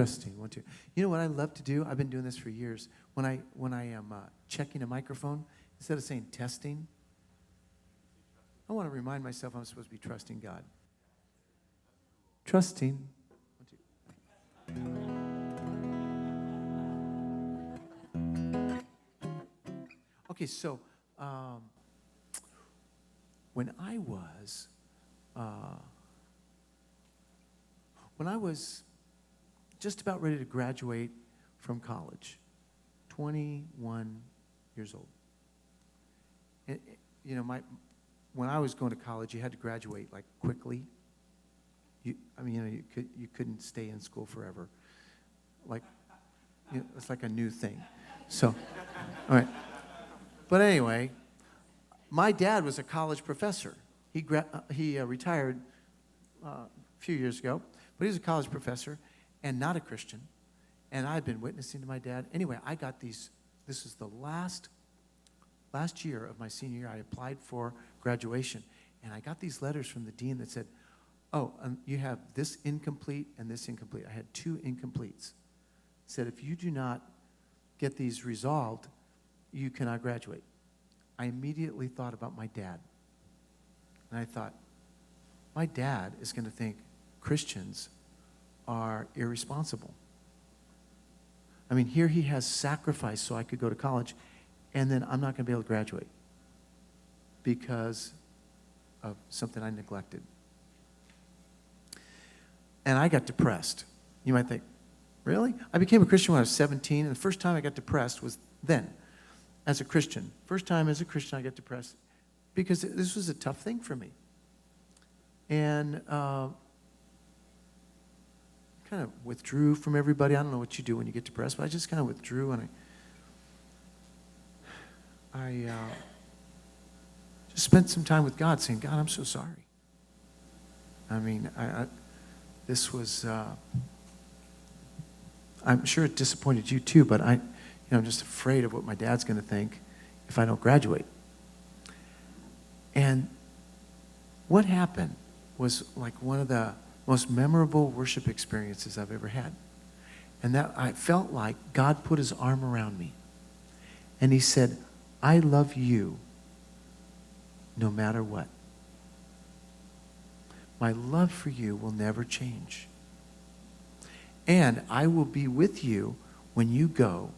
Trusting. 1, 2. You know what I love to do? I've been doing this for years. When I am checking a microphone, instead of saying testing, I want to remind myself I'm supposed to be trusting God. Trusting. 1, 2. Okay, so when I was just about ready to graduate from college, 21 years old. And, you know, when I was going to college, you had to graduate like quickly. You couldn't stay in school forever. Like, it's like a new thing. So, all right. But anyway, my dad was a college professor. He retired a few years ago, but he was a college professor and not a Christian. And I'd been witnessing to my dad. Anyway, I got these. This is the last year of my senior year. I applied for graduation, and I got these letters from the dean that said, "Oh, you have this incomplete and this incomplete." I had 2 incompletes. Said, if you do not get these resolved, you cannot graduate. I immediately thought about my dad. And I thought, my dad is going to think Christians are irresponsible. I mean, here he has sacrificed so I could go to college, and then I'm not going to be able to graduate because of something I neglected. And I got depressed. You might think, really? I became a Christian when I was 17, and the first time I got depressed was then, as a Christian. First time as a Christian I got depressed because this was a tough thing for me. And kind of withdrew from everybody. I don't know what you do when you get depressed, but I just kind of withdrew, and I just spent some time with God saying, God, I'm so sorry. I mean, this was, I'm sure it disappointed you too, but I'm just afraid of what my dad's going to think if I don't graduate. And what happened was like one of the most memorable worship experiences I've ever had. And that I felt like God put his arm around me. And he said, I love you no matter what. My love for you will never change. And I will be with you when you go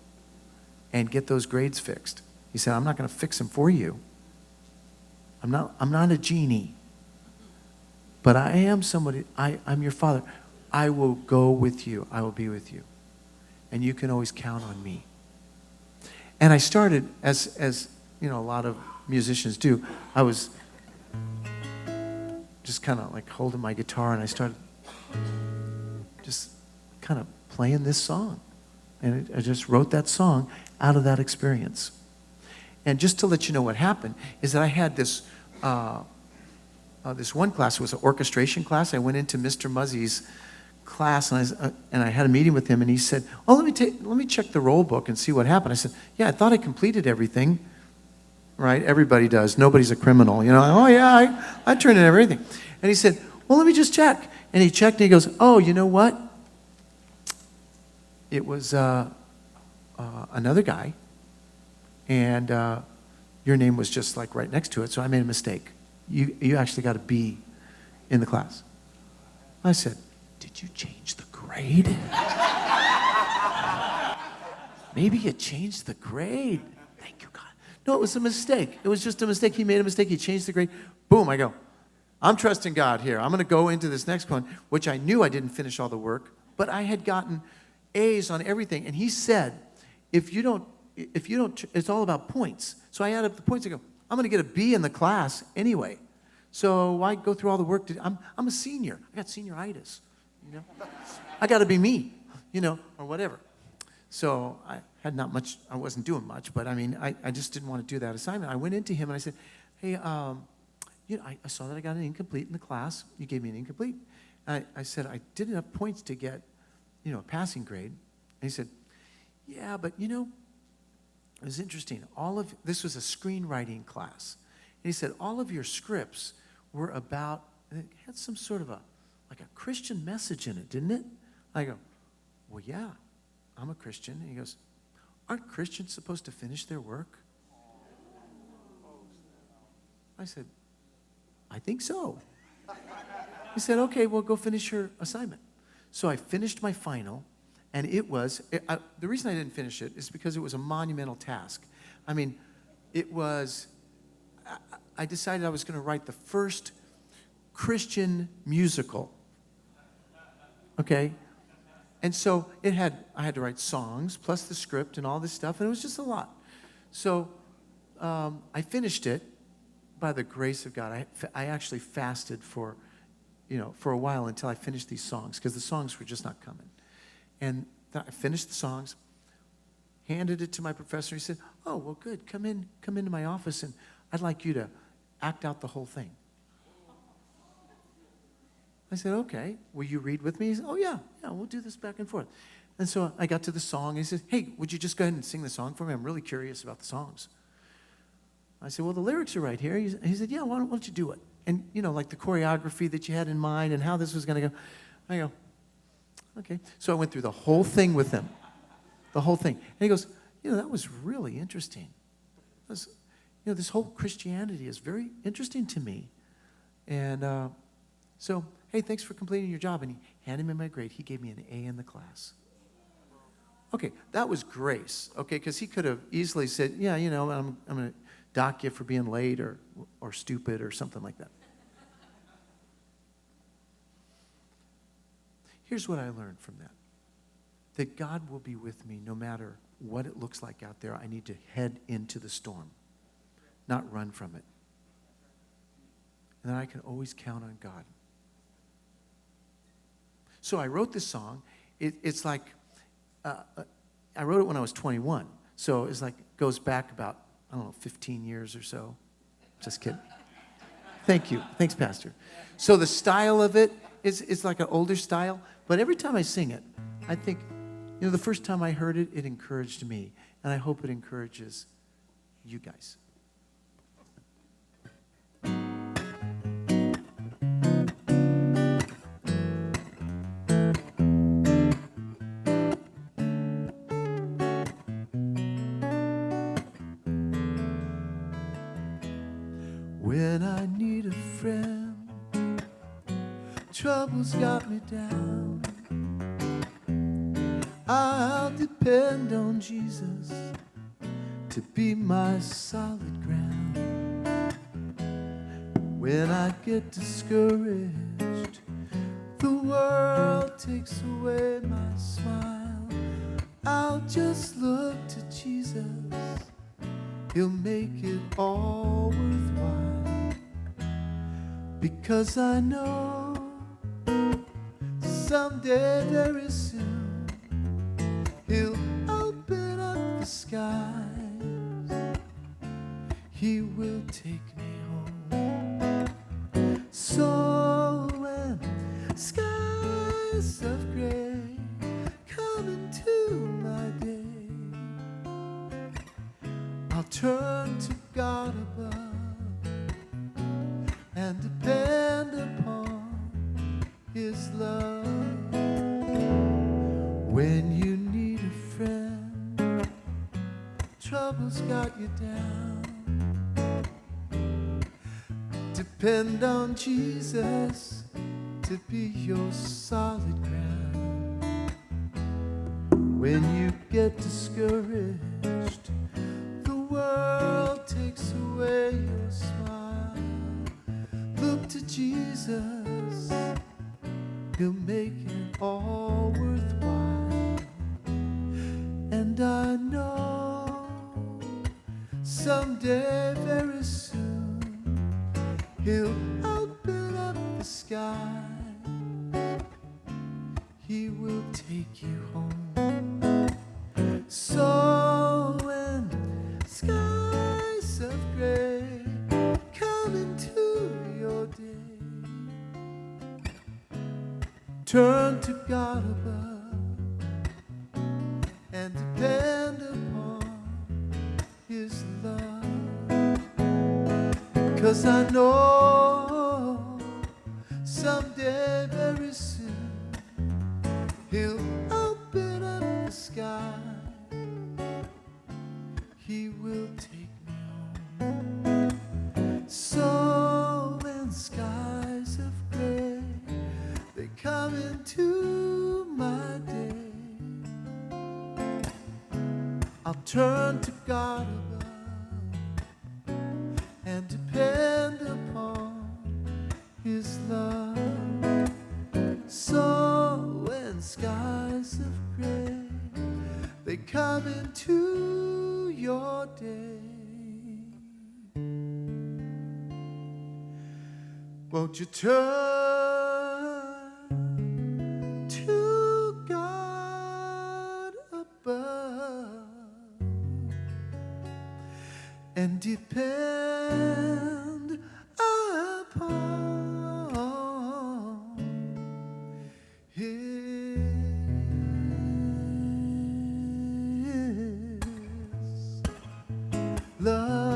and get those grades fixed. He said, I'm not going to fix them for you. I'm not a genie. But I am somebody, I'm your father. I will go with you. I will be with you. And you can always count on me. And I started, as you know, a lot of musicians do, I was just kind of like holding my guitar, and I started just kind of playing this song. And I just wrote that song out of that experience. And just to let you know what happened is that I had this this one class. It was an orchestration class. I went into Mr. Muzzy's class, and I had a meeting with him, and he said, oh, let me check the roll book and see what happened. I said, yeah, I thought I completed everything. Right? Everybody does. Nobody's a criminal. You know, oh, yeah, I turned in everything. And he said, well, let me just check. And he checked, and he goes, oh, you know what? It was another guy, and your name was just like right next to it, so I made a mistake. You actually got a B in the class. I said, did you change the grade? Maybe you changed the grade. Thank you, God. No, it was a mistake. It was just a mistake. He made a mistake. He changed the grade. Boom, I go. I'm trusting God here. I'm going to go into this next one, which I knew I didn't finish all the work, but I had gotten A's on everything. And he said, if you don't, it's all about points. So I add up the points. I go, I'm going to get a B in the class anyway. So why go through all the work? I'm a senior. I got senioritis, you know. I got to be me, you know, or whatever. So I had not much. I wasn't doing much, but I mean, I just didn't want to do that assignment. I went into him and I said, hey, you know, I saw that I got an incomplete in the class. You gave me an incomplete. And I said, I didn't have points to get, you know, a passing grade. And he said, yeah, but you know, it was interesting. This was a screenwriting class. And he said, all of your scripts were about, it had some sort of like a Christian message in it, didn't it? I go, well, yeah, I'm a Christian. And he goes, aren't Christians supposed to finish their work? I said, I think so. He said, okay, well, go finish your assignment. So I finished my final, and the reason I didn't finish it is because it was a monumental task. I mean, I decided I was going to write the first Christian musical, okay? And so I had to write songs, plus the script and all this stuff, and it was just a lot. So I finished it by the grace of God. I actually fasted for a while until I finished these songs, because the songs were just not coming. And I finished the songs, handed it to my professor. He said, oh, well, good. Come into my office, and I'd like you to act out the whole thing. I said, okay. Will you read with me? He said, oh, yeah, we'll do this back and forth. And so I got to the song, and he said, hey, would you just go ahead and sing the song for me? I'm really curious about the songs. I said, well, the lyrics are right here. He said, yeah, why don't you do it? And, like the choreography that you had in mind and how this was going to go. I go, okay. So I went through the whole thing with him, the whole thing. And he goes, that was really interesting. This whole Christianity is very interesting to me. And so, hey, thanks for completing your job. And he handed me my grade. He gave me an A in the class. Okay, that was grace, okay, because he could have easily said, yeah, I'm going to dock you for being late or stupid or something like that. Here's what I learned from that God will be with me no matter what it looks like out there. I need to head into the storm, not run from it. And then I can always count on God. So I wrote this song. It's like, I wrote it when I was 21. So it's like, goes back about, 15 years or so. Just kidding. Thank you. Thanks, Pastor. So the style of it is like an older style. But every time I sing it, I think, the first time I heard it, it encouraged me. And I hope it encourages you guys. When I need a friend, trouble's got me down, I'll depend on Jesus to be my solid ground. When I get discouraged, the world takes away my smile, I'll just look to Jesus. He'll make it all worthwhile, because I know someday very soon He'll open up the skies, He will take me home. So when skies of gray come into my day, I'll turn to God above and depend upon His love. When you need a friend, trouble's got you down, depend on Jesus to be your solid ground. When you get discouraged, the world takes away your smile, look to Jesus, He'll make it all worthwhile. And I know someday very soon He'll open up the sky, He will take you home. So when skies of gray come into your day, turn to God above and depend upon His love. 'Cause I know someday very soon He'll open I'll turn to God above and depend upon His love. So when skies of gray they come into your day, won't you turn to God above and depend upon His love.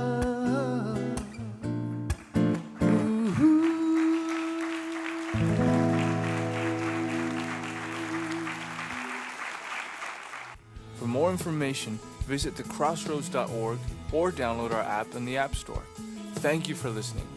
For more information, visit thecrossroads.org or download our app in the App Store. Thank you for listening.